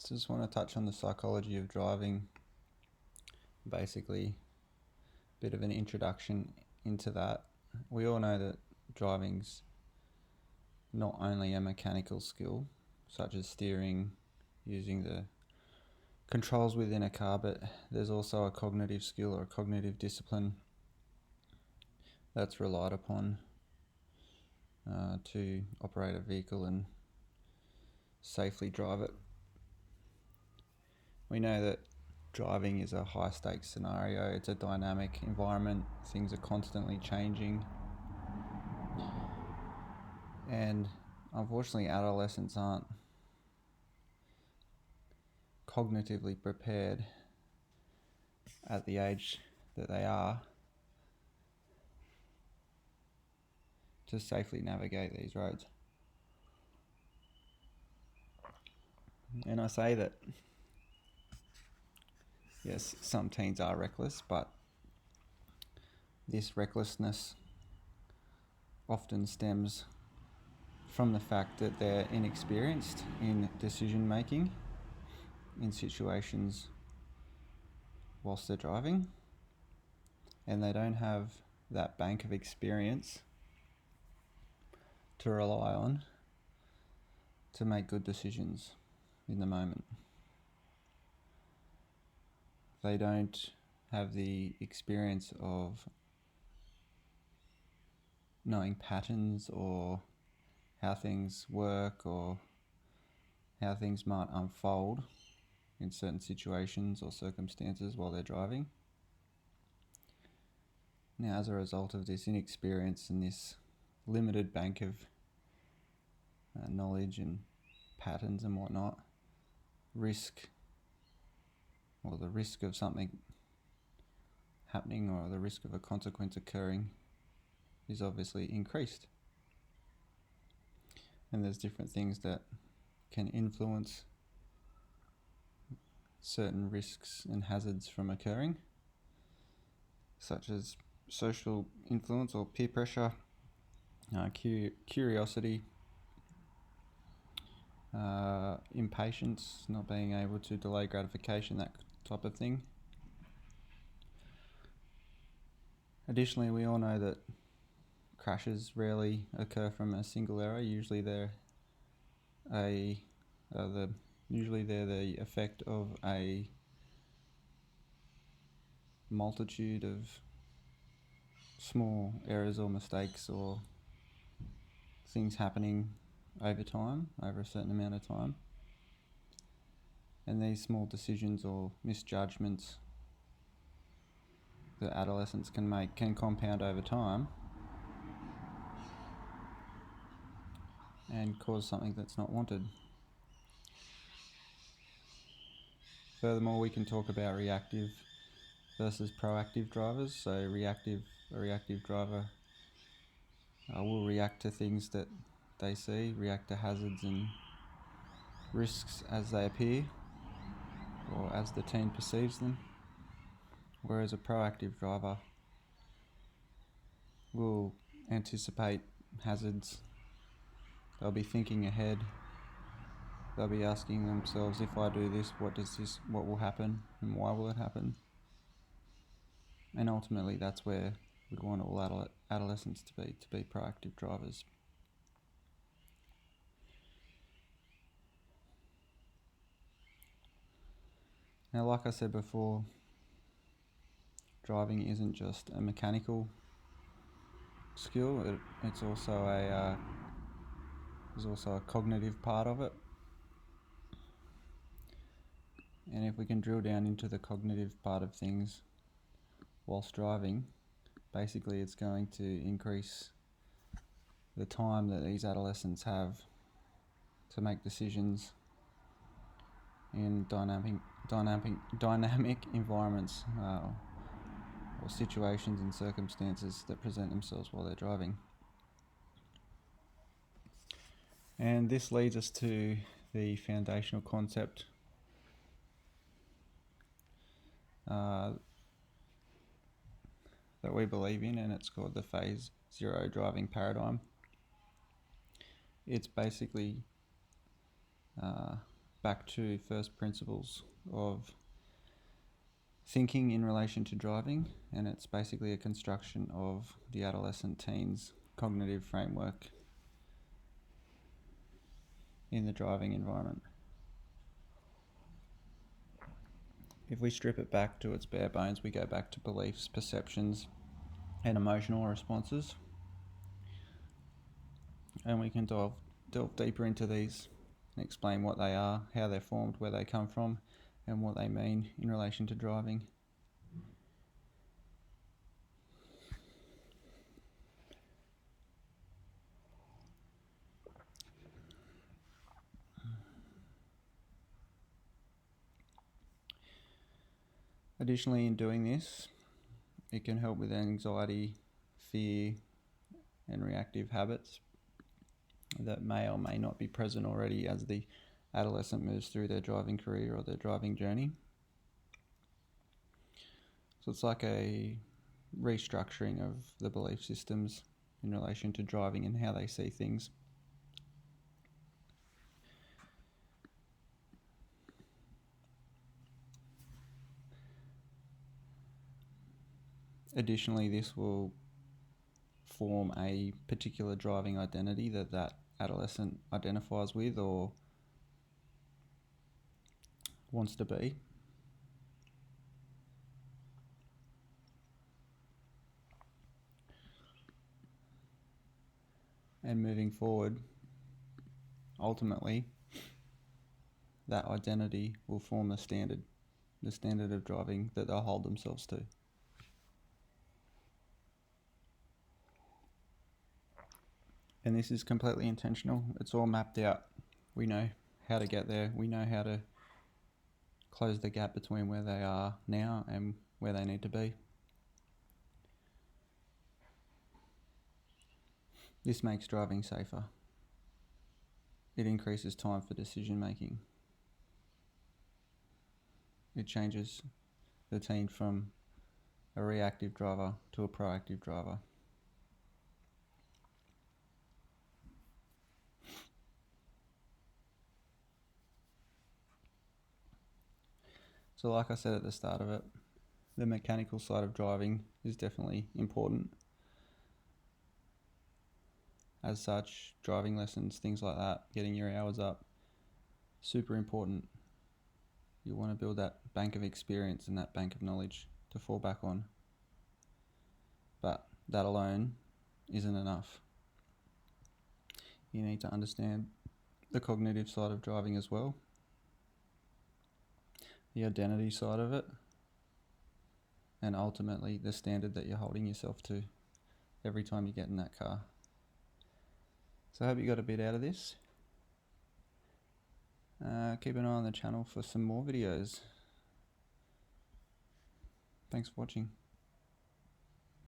Just want to touch on the psychology of driving, basically a bit of an introduction into that. We all know that driving's not only a mechanical skill, such as steering, using the controls within a car, but there's also a cognitive skill or a cognitive discipline that's relied upon to operate a vehicle and safely drive it. We know that driving is a high stakes scenario. It's a dynamic environment. Things are constantly changing. And unfortunately, adolescents aren't cognitively prepared at the age that they are to safely navigate these roads. And I say that, yes, some teens are reckless, but this recklessness often stems from the fact that they're inexperienced in decision making in situations whilst they're driving, and they don't have that bank of experience to rely on to make good decisions in the moment. They don't have the experience of knowing patterns or how things work or how things might unfold in certain situations or circumstances while they're driving. Now, as a result of this inexperience and this limited bank of knowledge and patterns and whatnot, the risk of something happening or the risk of a consequence occurring is obviously increased. And there's different things that can influence certain risks and hazards from occurring, such as social influence or peer pressure, curiosity, impatience, not being able to delay gratification, that type of thing. Additionally, we all know that crashes rarely occur from a single error. Usually they're the effect of a multitude of small errors or mistakes or things happening over a certain amount of time. And these small decisions or misjudgments that adolescents can make can compound over time and cause something that's not wanted. Furthermore, we can talk about reactive versus proactive drivers. So a reactive driver will react to things that they see, react to hazards and risks as they appear or as the teen perceives them, whereas a proactive driver will anticipate hazards. They'll be thinking ahead. They'll be asking themselves, if I do this, what will happen and why will it happen? And ultimately that's where we want all adolescents to be proactive drivers. Now, like I said before, driving isn't just a mechanical skill, it's also there's also a cognitive part of it. And if we can drill down into the cognitive part of things whilst driving, basically it's going to increase the time that these adolescents have to make decisions in dynamic environments or situations and circumstances that present themselves while they're driving. And this leads us to the foundational concept that we believe in, and it's called the Phase Zero driving paradigm. It's basically back to first principles of thinking in relation to driving, and it's basically a construction of the adolescent teens cognitive framework in the driving environment. If we strip it back to its bare bones, we go back to beliefs, perceptions, and emotional responses, and we can delve deeper into these and explain what they are, how they're formed, where they come from, and what they mean in relation to driving. Additionally, in doing this, it can help with anxiety, fear, and reactive habits that may or may not be present already as the adolescent moves through their driving career or their driving journey. So it's like a restructuring of the belief systems in relation to driving and how they see things. Additionally, this will form a particular driving identity that adolescent identifies with or wants to be. And moving forward, ultimately, that identity will form the standard of driving that they'll hold themselves to. And this is completely intentional. It's all mapped out. We know how to get there. We know how to close the gap between where they are now and where they need to be. This makes driving safer. It increases time for decision making. It changes the teen from a reactive driver to a proactive driver. So like I said at the start of it, the mechanical side of driving is definitely important. As such, driving lessons, things like that, getting your hours up, super important. You want to build that bank of experience and that bank of knowledge to fall back on. But that alone isn't enough. You need to understand the cognitive side of driving as well, the identity side of it, and ultimately the standard that you're holding yourself to every time you get in that car. So I hope you got a bit out of this. Keep an eye on the channel for some more videos. Thanks for watching.